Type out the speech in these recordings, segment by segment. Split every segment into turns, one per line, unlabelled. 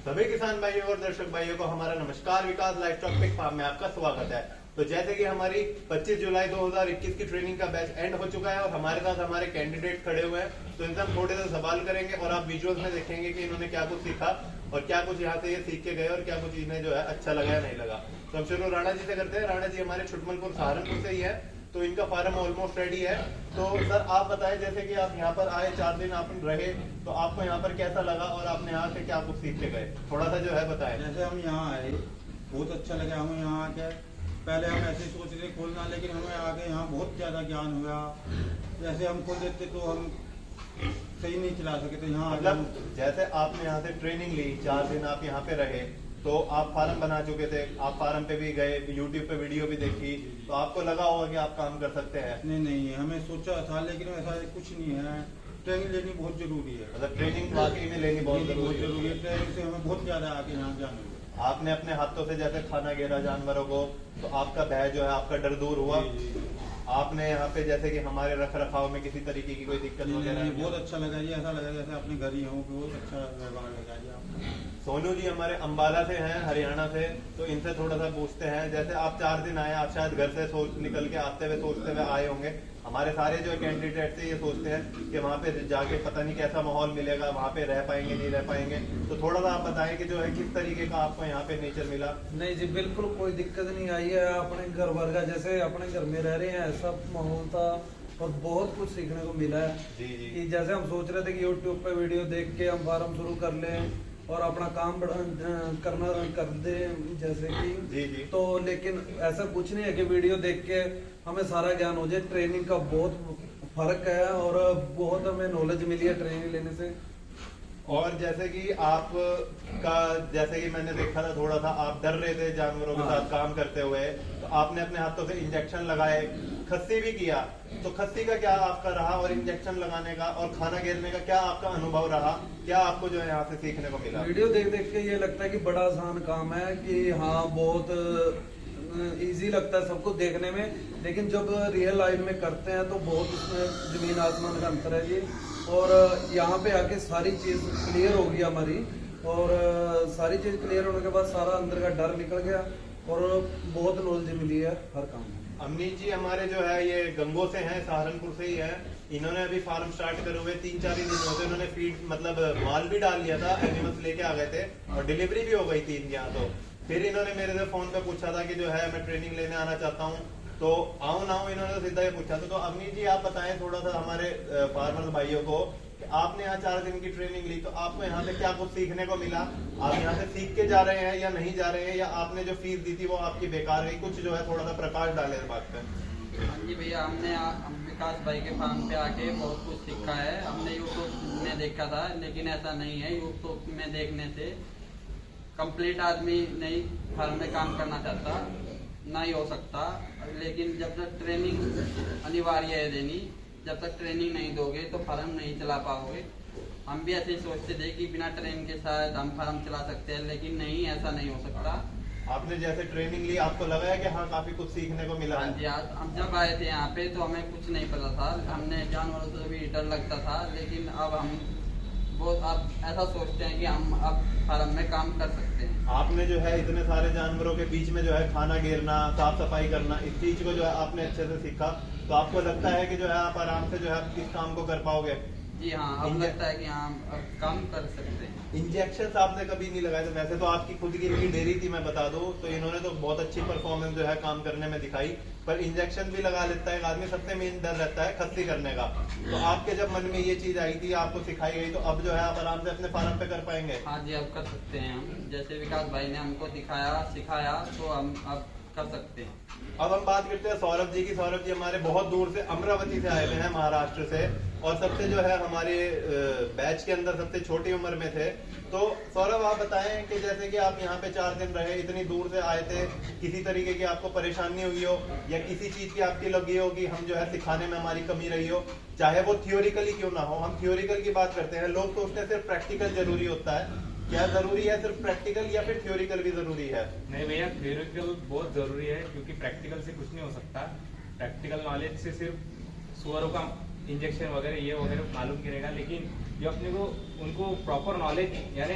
सभी किसान भाइयों और दर्शक भाइयों को हमारा नमस्कार। विकास लाइवस्टॉक पिग फार्म में आपका स्वागत है। तो जैसे कि हमारी 25 जुलाई 2021 की ट्रेनिंग का बैच एंड हो चुका है और हमारे साथ हमारे कैंडिडेट खड़े हुए हैं, तो इनसे हम थोड़े से सवाल करेंगे और आप विजुअल्स में देखेंगे कि इन्होंने क्या कुछ सीखा और क्या कुछ यहाँ से ये सीख के गए और क्या कुछ इन्हें जो है अच्छा लगा या नहीं लगा। तो हम शुरू राणा जी से करते हैं। राणा जी हमारे छुटमलपुर सहारनपुर से ही है, तो इनका फार्म ऑलमोस्ट रेडी है। तो सर आप बताएं, जैसे कि आप यहाँ पर आए, 4 दिन आप रहे, तो आपको यहाँ पर कैसा लगा और आपने यहाँ से क्या कुछ सीख के गए, थोड़ा सा जो है बताएं।
जैसे हम यहाँ आए बहुत अच्छा लगा हमें यहाँ आके। पहले हम ऐसे सोच रहे खोलना, लेकिन हमें आके यहाँ बहुत ज़्यादा ज्ञान हुआ। जैसे हम खोल देते तो हम सही नहीं चला सके, तो यहाँ
मतलब जैसे आपने यहाँ से ट्रेनिंग ली, 4 दिन आप यहाँ पे रहे, तो आप फार्म बना चुके थे, आप फार्म पे भी गए, यूट्यूब पे वीडियो भी देखी, तो आपको लगा होगा कि आप काम कर सकते हैं।
नहीं हमें सोचा था, लेकिन ऐसा कुछ नहीं है। ट्रेनिंग लेनी बहुत जरूरी है।
मतलब ट्रेनिंग वाकई में लेनी बहुत जरूरी है।
ट्रेनिंग से हमें बहुत ज़्यादा आगे यहाँ जाना हुआ।
आपने अपने हाथों से जैसे खाना घेरा जानवरों को, तो आपका भय जो है, आपका डर दूर हुआ। आपने यहाँ पे जैसे कि हमारे रख रखाव में किसी तरीके की कोई दिक्कत वगैरह नहीं?
बहुत अच्छा लगा जी, ऐसा लगा जैसे अपने घर ही हो। बहुत अच्छा व्यवहार लगा जी आपका।
सोनू जी हमारे अंबाला से हैं, हरियाणा से, तो इनसे थोड़ा सा पूछते हैं। जैसे आप 4 दिन आए, आप शायद घर से सोच निकल के आते हुए सोचते हुए आए होंगे। हमारे सारे जो कैंडिडेट थे ये सोचते हैं कि वहाँ पे जाके पता नहीं कैसा माहौल मिलेगा, वहाँ पे रह पाएंगे नहीं रह पाएंगे। तो थोड़ा सा आप बताएं कि जो है किस तरीके का आपको यहाँ पे नेचर मिला।
नहीं जी, बिल्कुल कोई दिक्कत नहीं आई है। अपने घर भर का जैसे अपने घर में रह रहे हैं ऐसा माहौल था और बहुत कुछ सीखने को मिला है।
जी जी।
कि जैसे हम सोच रहे थे कि यूट्यूब पे वीडियो देख के हम फार्म शुरू कर लें और अपना काम करना कर दे जैसे कि
जी जी।
तो लेकिन ऐसा कुछ नहीं है कि वीडियो देख के हमें सारा ज्ञान हो जाए। ट्रेनिंग का बहुत फर्क है और बहुत हमें नॉलेज मिली है ट्रेनिंग लेने से।
और जैसे कि आप का, जैसे कि मैंने देखा था थोड़ा सा आप डर रहे थे जानवरों के साथ काम करते हुए, तो आपने अपने हाथों से इंजेक्शन लगाए, खस्सी भी किया, तो खस्सी का क्या आपका रहा और इंजेक्शन लगाने का और खाना घेरने का क्या आपका अनुभव रहा? क्या आपको जो है यहाँ से सीखने को मिला?
वीडियो देख देख के ये लगता है कि बड़ा आसान काम है, कि हाँ बहुत इजी लगता है सबको देखने में, लेकिन जब रियल लाइफ में करते हैं तो बहुत उसमें जमीन आसमान का अंतर है जी। और यहाँ पे आके सारी चीज क्लियर हो गई हमारी, और सारी चीज क्लियर होने के बाद सारा अंदर का डर निकल गया और बहुत नॉलेज मिली है हर काम में।
अमनीत जी हमारे जो है ये गंगो से हैं, सहारनपुर से ही है। इन्होंने अभी फार्म स्टार्ट करे हुए 3-4 ही दिन होते, इन्होंने फीड मतलब माल भी डाल लिया था, एनिमल्स लेके आ गए थे और डिलीवरी भी हो गई थी इनके यहाँ। तो फिर इन्होंने मेरे से फोन पे पूछा था कि जो है मैं ट्रेनिंग लेने आना चाहता हूँ, तो आऊँ ना आऊँ, इन्होंने सीधा ये पूछा था। तो अमनीत जी आप बताएं थोड़ा सा हमारे फार्मर्स भाइयों को कि आपने यहाँ 4 दिन की ट्रेनिंग ली, तो आपको यहाँ से क्या कुछ सीखने को मिला? आप यहाँ से सीख के जा रहे हैं या नहीं जा रहे हैं, या आपने जो फीस दी थी वो आपकी बेकार गई? कुछ जो है थोड़ा सा प्रकाश डाले इस बात पे।
हाँ जी भैया, हमने विकास भाई के फार्म पे आके बहुत कुछ सीखा है। हमने यूट्यूब में देखा था, लेकिन ऐसा नहीं है। यूट्यूब में देखने से कंप्लीट आदमी नहीं फार्म में काम करना चाहता, ना ही हो सकता। लेकिन जब तक ट्रेनिंग अनिवार्य है देनी, जब तक ट्रेनिंग नहीं दोगे तो फार्म नहीं चला पाओगे। हम भी ऐसे ही सोचते थे कि बिना ट्रेनिंग के साथ हम फार्म चला सकते हैं, लेकिन नहीं, ऐसा नहीं हो सकता।
आपने जैसे ट्रेनिंग ली, आपको लगा है कि हाँ काफी कुछ सीखने को मिला?
हाँ जी, आज हम जब आए थे यहाँ पे तो हमें कुछ नहीं पता था। हमने जानवरों से भी डर लगता था, लेकिन अब हम बहुत अब ऐसा सोचते हैं कि हम अब फार्म में काम कर सकते हैं।
आपने जो है इतने सारे जानवरों के बीच में जो है खाना घेरना, साफ सफाई करना, इस चीज को जो है आपने अच्छे से सीखा, तो आपको लगता है कि जो है आप आराम से जो है इस काम को कर पाओगे?
जी हाँ, अब लगता है कि हम अब काम कर सकते हैं।
इंजेक्शन आपने कभी नहीं लगाए? तो वैसे तो आपकी खुद की नीड डेरी थी, मैं बता दूं, तो इन्होंने तो बहुत अच्छी परफॉर्मेंस जो है काम करने में दिखाई, पर इंजेक्शन भी लगा लेता है आदमी। सबसे मेन डर रहता है खस्सी करने का। तो आपके जब मन में ये चीज आई थी, आपको सिखाई गई, तो अब जो है आप आराम से अपने फार्म पे कर पाएंगे?
हाँ जी, अब कर सकते हैं हम। जैसे विकास भाई ने हमको दिखाया, सिखाया, तो हम अब कर सकते हैं।
अब हम बात करते हैं सौरभ जी की। सौरभ जी हमारे बहुत दूर से अमरावती से आए हुए हैं, महाराष्ट्र से, और सबसे जो है हमारे बैच के अंदर सबसे छोटी उम्र में थे। तो सौरभ आप बताएं कि जैसे कि आप यहाँ पे 4 दिन रहे, इतनी दूर से आए थे, किसी तरीके की आपको परेशानी हुई हो या किसी चीज की आपकी लगी हो कि हम जो है सिखाने में हमारी कमी रही हो, चाहे वो थियोरिकली क्यों ना हो? हम थियोरिकल की बात करते हैं, लोग सोचते हैं सिर्फ प्रैक्टिकल जरूरी होता है। क्या जरूरी है सिर्फ प्रैक्टिकल, या फिर थ्योरिकल भी जरूरी है?
नहीं भैया, थ्योरिकल बहुत जरूरी है, क्योंकि प्रैक्टिकल से कुछ नहीं हो सकता। प्रैक्टिकल नॉलेज से सिर्फ सुअरों का इंजेक्शन वगैरह ये वगैरह मालूम करेगा, लेकिन जो अपने को उनको प्रॉपर नॉलेज यानी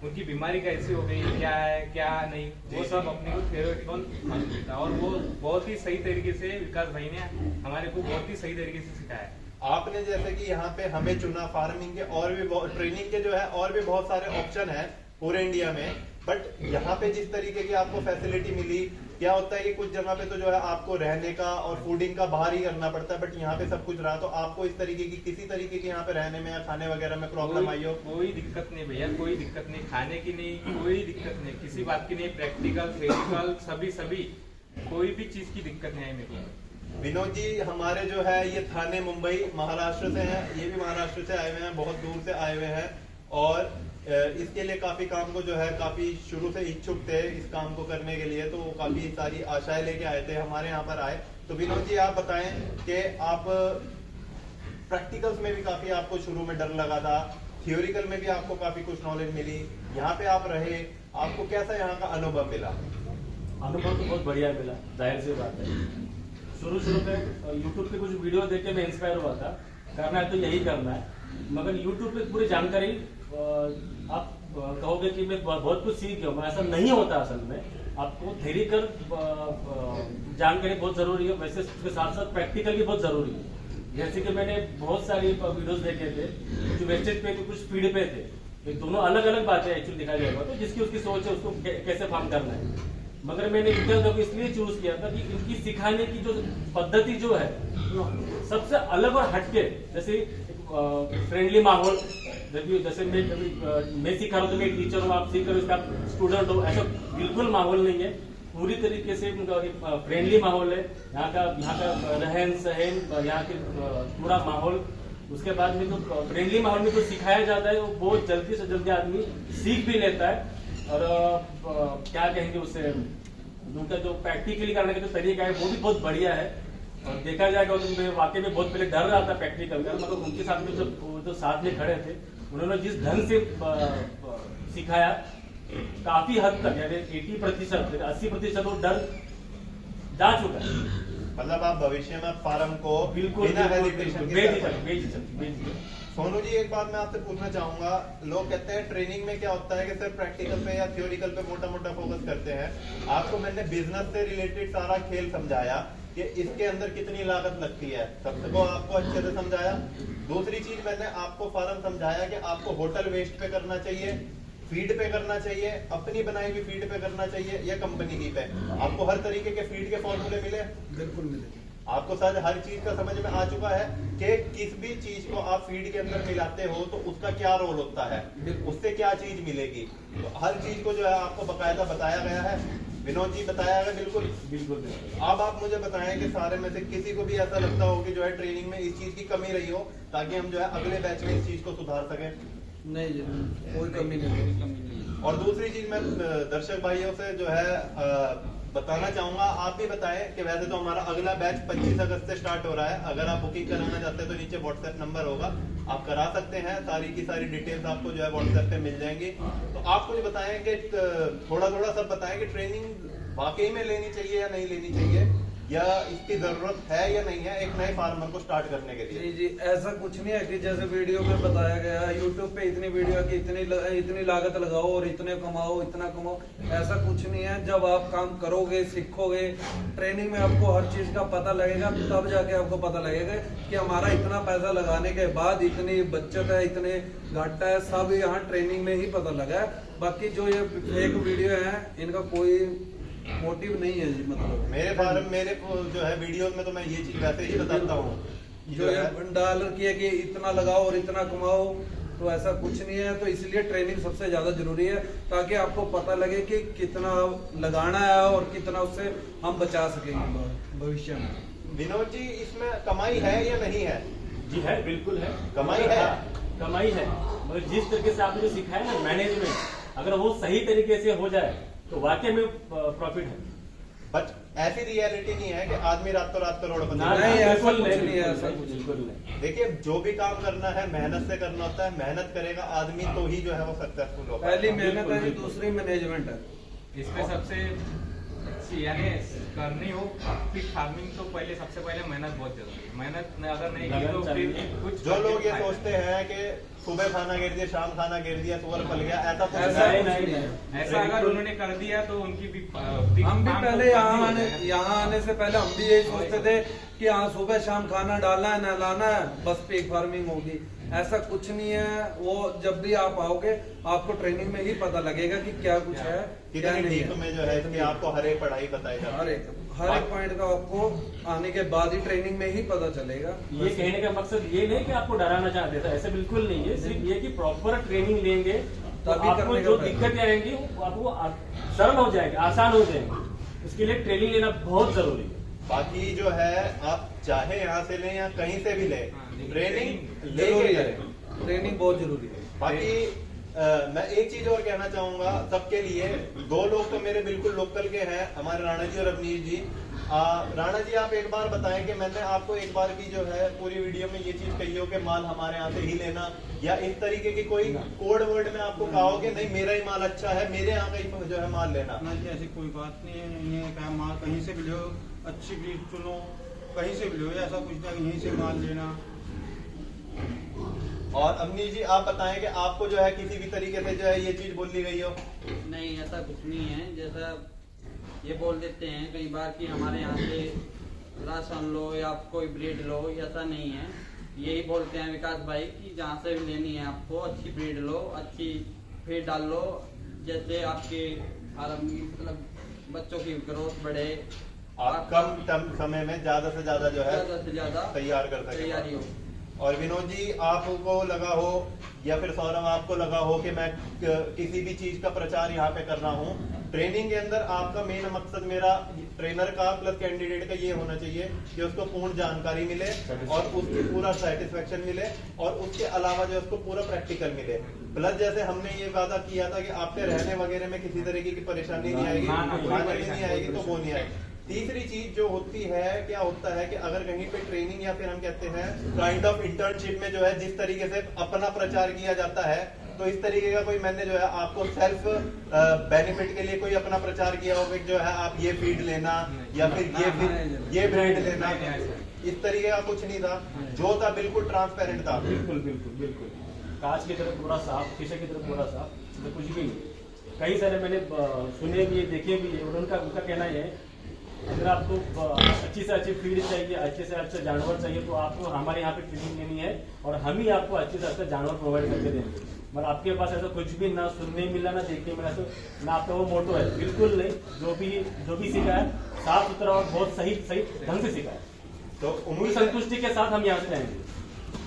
उनकी बीमारी कैसी हो गई, क्या है क्या नहीं, वो
जी,
सब
जी।
अपने को थियोरेटिकल मालूम था। और वो बहुत ही सही तरीके से विकास भाई ने हमारे को बहुत ही सही तरीके से सिखाया है।
आपने जैसे कि यहाँ पे हमें चुना, फार्मिंग के और भी ट्रेनिंग के जो है और भी बहुत सारे ऑप्शन है पूरे इंडिया में, बट यहाँ पे जिस तरीके की आपको फैसिलिटी मिली, क्या होता है कि कुछ जगह पे तो जो है आपको रहने का और फूडिंग का बाहर ही करना पड़ता है, बट यहाँ पे सब कुछ रहा। तो आपको इस तरीके की किसी तरीके की यहाँ पे रहने में या खाने वगैरह में प्रॉब्लम आई हो?
कोई दिक्कत नहीं भैया, कोई दिक्कत नहीं, खाने की नहीं, कोई दिक्कत नहीं, किसी बात की नहीं। प्रैक्टिकल फिजिकल सभी कोई भी चीज की दिक्कत नहीं आई मेरे को।
विनोद जी हमारे जो है ये थाने मुंबई महाराष्ट्र से हैं, ये भी महाराष्ट्र से आए हुए हैं, बहुत दूर से आए हुए हैं और इसके लिए काफी काम को जो है काफी शुरू से इच्छुक थे इस काम को करने के लिए, तो वो काफी सारी आशाएं लेके आए थे, हमारे यहाँ पर आए। तो विनोद जी आप बताएं कि आप प्रैक्टिकल्स में भी काफी आपको शुरू में डर लगा था, थियोरिकल में भी आपको काफी कुछ नॉलेज मिली, यहाँ पे आप रहे, आपको कैसा यहाँ का अनुभव मिला?
अनुभव तो बहुत बढ़िया मिला, जाहिर सी बात है। शुरू में यूट्यूब पे कुछ वीडियो देख के मैं इंस्पायर हुआ था, करना है तो यही करना है, मगर यूट्यूब पे पूरी जानकारी आप कहोगे कि मैं बहुत कुछ सीख गया हूँ, ऐसा नहीं होता। असल में आपको थियरिकल जानकारी बहुत जरूरी है, वैसे उसके साथ साथ प्रैक्टिकल भी बहुत जरूरी है। जैसे कि मैंने बहुत सारी वीडियोस देखे थे, कुछ वेस्टेज पे कुछ फीड पे थे, ये दोनों अलग अलग बातें एक्चुअली दिखाई जाएगा, तो जिसकी उसकी सोच है उसको कैसे फार्म करना है। मगर मैंने इंटरव्यू को इसलिए चूज किया था कि इनकी सिखाने की जो पद्धति जो है सबसे अलग और हटके, जैसे फ्रेंडली माहौल, जैसे मैं सिखा रहा हूँ तो मैं टीचर हूँ, आप सीख रहे हो इसका स्टूडेंट हो, ऐसा बिल्कुल माहौल नहीं है। पूरी तरीके से फ्रेंडली माहौल है, यहाँ का रहन सहन, यहाँ के पूरा माहौल। उसके बाद में तो फ्रेंडली माहौल में जो सिखाया जाता है वो बहुत जल्दी से जल्दी आदमी सीख भी लेता है। और क्या कहेंगे उससे, उनका जो प्रैक्टिकली करने का जो तरीका है वो भी बहुत बढ़िया है। और देखा जाएगा तो मैं वाकई में बहुत पहले डर रहा था प्रैक्टिकल का, मगर उनके साथ में जो साथ में खड़े थे उन्होंने जिस ढंग से सिखाया, काफी हद तक यानी 80% 80% वो डर जा चुका है।
मतलब आप भविष्य में फार्म को
बिल्कुल
बिना हेजिटेशन के
बेझिझक।
सोनू जी एक बात मैं आपसे पूछना चाहूंगा, लोग कहते हैं ट्रेनिंग में क्या होता है कि सिर्फ प्रैक्टिकल पे या थ्योरिकल पे मोटा मोटा फोकस करते हैं। आपको मैंने बिजनेस से रिलेटेड सारा खेल समझाया कि इसके अंदर कितनी लागत लगती है, सबको आपको अच्छे से समझाया। दूसरी चीज मैंने आपको फार्म समझाया कि आपको होटल वेस्ट पे करना चाहिए, फीड पे करना चाहिए, अपनी बनाई हुई फीड पे करना चाहिए या कंपनी की पे। आपको हर तरीके के फीड के फॉर्मूले मिले?
बिल्कुल मिले।
आपको शायद हर चीज का समझ में आ चुका है कि किस भी चीज को आप फीड के अंदर मिलाते हो तो उसका क्या रोल होता है, उससे क्या चीज मिलेगी। तो हर चीज को जो है आपको बकायदा बताया गया है। विनोद जी बताया गया बिल्कुल
बिल्कुल।
अब आप मुझे बताएं कि सारे में से किसी को भी ऐसा लगता हो कि जो है ट्रेनिंग में इस चीज की कमी रही हो, ताकि हम जो है अगले बैच में इस चीज को सुधार सकें।
नहीं जी, कोई कमी नहीं।
और दूसरी चीज मैं दर्शक भाइयों से जो है बताना चाहूंगा, आप भी बताएं कि वैसे तो हमारा अगला बैच 25 अगस्त से स्टार्ट हो रहा है। अगर आप बुकिंग कराना चाहते हैं तो नीचे व्हाट्सएप नंबर होगा, आप करा सकते हैं। सारी की सारी डिटेल्स आपको जो है व्हाट्सएप पे मिल जाएंगी। तो आप मुझे बताएं कि थोड़ा थोड़ा सब बताएं कि ट्रेनिंग वाकई में लेनी चाहिए या नहीं लेनी चाहिए, या इसकी जरूरत है या नहीं है एक नए फार्मर को स्टार्ट करने के लिए।
जी जी, ऐसा कुछ नहीं है कि जैसे वीडियो में बताया गया है यूट्यूब पे इतनी वीडियो की इतनी लागत लगाओ और इतने कमाओ इतना कमाओ, ऐसा कुछ नहीं है। जब आप काम करोगे, सीखोगे, ट्रेनिंग में आपको हर चीज का पता लगेगा, तब जाके आपको पता लगेगा कि हमारा इतना पैसा लगाने के बाद इतनी बचत है, इतने घाटा है, सब यहाँ ट्रेनिंग में ही पता लगा है। बाकी जो ये फेक वीडियो है इनका कोई मोटिव नहीं है जी। मतलब
मेरे जो है वीडियो में तो मैं ये चीज वैसे ही बताता हूँ,
जो है डॉलर की है कि इतना लगाओ और इतना कमाओ, तो ऐसा कुछ नहीं है। तो इसलिए ट्रेनिंग सबसे ज्यादा जरूरी है, ताकि आपको पता लगे कि कितना लगाना है और कितना उससे हम बचा सकेंगे भविष्य में।
विनोद जी इसमें कमाई है या नहीं है?
जी है, बिल्कुल है,
कमाई है।
कमाई है, मगर जिस तरीके से आपने जो सिखाया ना मैनेजमेंट, अगर वो सही तरीके से हो जाए तो वाकई में प्रॉफिट है।
बट ऐसी रियलिटी नहीं है कि आदमी रातों रात करोड़पति
ना,
बन
नहीं,
जाए।
ऐसा कुछ
बिल्कुल
नहीं है, ऐसा
बिल्कुल
कुछ
बिल्कुल नहीं।
देखिए जो भी काम करना है मेहनत से करना होता है, मेहनत करेगा आदमी तो ही जो है वो सक्सेसफुल होगा।
पहली मेहनत है,
बिल्कुल।
दूसरी मैनेजमेंट है।
इसमें सबसे अच्छी यानी करनी हो पिग फार्मिंग तो पहले सबसे पहले मेहनत बहुत जरूरी है। मेहनत अगर नहीं की तो फिर कुछ
जो लोग ये
फायदा
सोचते हैं कि सुबह खाना गिर दिया, शाम खाना गिर दिया, सुअर पल गया, ऐसा कुछ
ऐसा
नहीं
कुछ
है।
नहीं है।
ऐसा अगर उन्होंने कर दिया तो उनकी भी पिग
हम भी
फार्म
पहले
तो
यहाँ
बंद ही
आने
हो जाएगा।
यहाँ आने से पहले हम भी यही सोचते थे कि हाँ सुबह शाम खाना डालना है नहलाना है बस पिग फार्मिंग होगी। ऐसा कुछ नहीं है। वो जब भी आप आओगे आपको ट्रेनिंग में ही पता लगेगा कि क्या कुछ है क्या
कितनी
नहीं
डीप में जो है इसकी आपको हर एक पढ़ाई बताई जाती
हर
है।
एक पॉइंट का आपको आने के बाद ही ट्रेनिंग में ही पता चलेगा।
ये कहने का मकसद ये नहीं कि आपको डराना चाहते थे, ऐसा बिल्कुल नहीं है। सिर्फ ये कि प्रॉपर ट्रेनिंग लेंगे तो
तभी
आपको
करने का
जो
फायदा।
दिक्कतें आएंगी वो आपको सरल हो जाएंगे, आसान हो जाएंगे। उसके लिए ट्रेनिंग लेना बहुत जरूरी है।
बाकी जो है आप चाहे यहाँ से लें या कहीं से भी लें,
हाँ, लेकिन
ट्रेनिंग
जरूरी
लेके
है
करें।
ट्रेनिंग बहुत जरूरी है।
बाकी मैं एक चीज और कहना चाहूंगा सबके लिए। दो लोग तो मेरे बिल्कुल लोकल के हैं, हमारे राणा जी और अवनीश जी। राणा जी आप एक बार बताएं कि मैंने आपको एक बार भी जो है पूरी वीडियो में ये चीज कही हो कि माल हमारे यहाँ से ही लेना, या इस तरीके की कोई कोड वर्ड में आपको कहा हो कि नहीं मेरा ही माल अच्छा है, मेरे यहाँ का ही जो है माल लेना?
ना जी ऐसी कोई बात नहीं है। इन्हें कहा माल कहीं से भी लो, अच्छी ब्रीड चुनो, कहीं से भी लो, ऐसा कुछ नहीं यहीं से माल लेना।
और अवनीश जी आप बताएं कि आपको जो है किसी भी तरीके से जो है ये चीज बोली गई हो?
नहीं ऐसा कुछ नहीं है। जैसा ये बोल देते हैं कई बार कि हमारे यहाँ से राशन लो या कोई ब्रीड लो, ऐसा नहीं है। यही बोलते हैं विकास भाई कि जहाँ से भी लेनी है आपको अच्छी ब्रीड लो, अच्छी फीड डाल लो, जैसे आपके मतलब बच्चों की ग्रोथ बढ़े,
आप कम समय में ज्यादा से ज्यादा जो है
ज्यादा से ज्यादा
तैयार कर सकें।
तैयारी हो।
और विनोद जी आपको लगा हो या फिर सौरभ आपको लगा हो कि मैं किसी भी चीज का प्रचार यहाँ पे कर रहा हूँ, ट्रेनिंग के अंदर आपका मेन मकसद मेरा ट्रेनर का प्लस कैंडिडेट का ये होना चाहिए कि उसको पूर्ण जानकारी मिले और उसकी पूरा सेटिस्फेक्शन मिले और उसके अलावा जो उसको पूरा प्रैक्टिकल मिले। प्लस जैसे हमने ये वादा किया था कि आपके रहने वगैरह में किसी तरीके की परेशानी नहीं आएगी,
ना, कोई
खाने में
परेशानी
नहीं आएगी, तो
नहीं।
वो नहीं आएगी। तीसरी चीज जो होती है क्या होता है कि अगर कहीं पे ट्रेनिंग या फिर हम कहते हैं काइंड ऑफ इंटर्नशिप में जो है जिस तरीके से अपना प्रचार किया जाता है, तो इस तरीके का कोई मैंने जो है आपको सेल्फ बेनिफिट के लिए कोई अपना प्रचार किया हो कि जो है आप ये फीड लेना या फिर ये ब्रांड लेना, इस तरीके का कुछ नहीं था। जो था बिल्कुल ट्रांसपेरेंट था।
बिल्कुल बिल्कुल बिल्कुल कांच की तरफ पूरा साफ, शीशे की तरफ पूरा साफ, तो कुछ भी नहीं। कई सारे मैंने सुने भी है, देखे भी है, और उनका कहना ये है अगर आपको अच्छी से अच्छी फीड चाहिए, अच्छे से अच्छे जानवर चाहिए, तो आपको हमारे यहाँ पे ट्रेनिंग लेनी है और हम ही आपको अच्छे से अच्छे जानवर प्रोवाइड करके देंगे। मगर आपके पास ऐसा कुछ भी ना सुनने मिला ना देखने मिला, तो ना आपका वो मोटो है, बिल्कुल नहीं। जो भी सीखा है साफ सुथरा और बहुत सही ढंग से सीखा है।
तो
पूरी
उम्मीद है
संतुष्टि के साथ हम यहाँ से जाएंगे।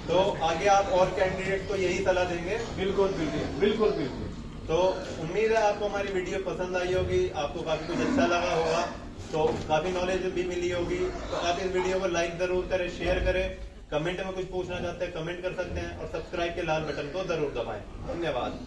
तो आगे आप और कैंडिडेट को यही सलाह देंगे?
बिल्कुल बिल्कुल बिल्कुल बिल्कुल।
तो उम्मीद है आपको हमारी वीडियो पसंद आई होगी, आपको काफी कुछ अच्छा लगा होगा, तो काफी नॉलेज भी मिली होगी। तो आप इस वीडियो को लाइक जरूर करें, शेयर करें, कमेंट में कुछ पूछना चाहते हैं कमेंट कर सकते हैं और सब्सक्राइब के लाल बटन को जरूर दबाएं। धन्यवाद।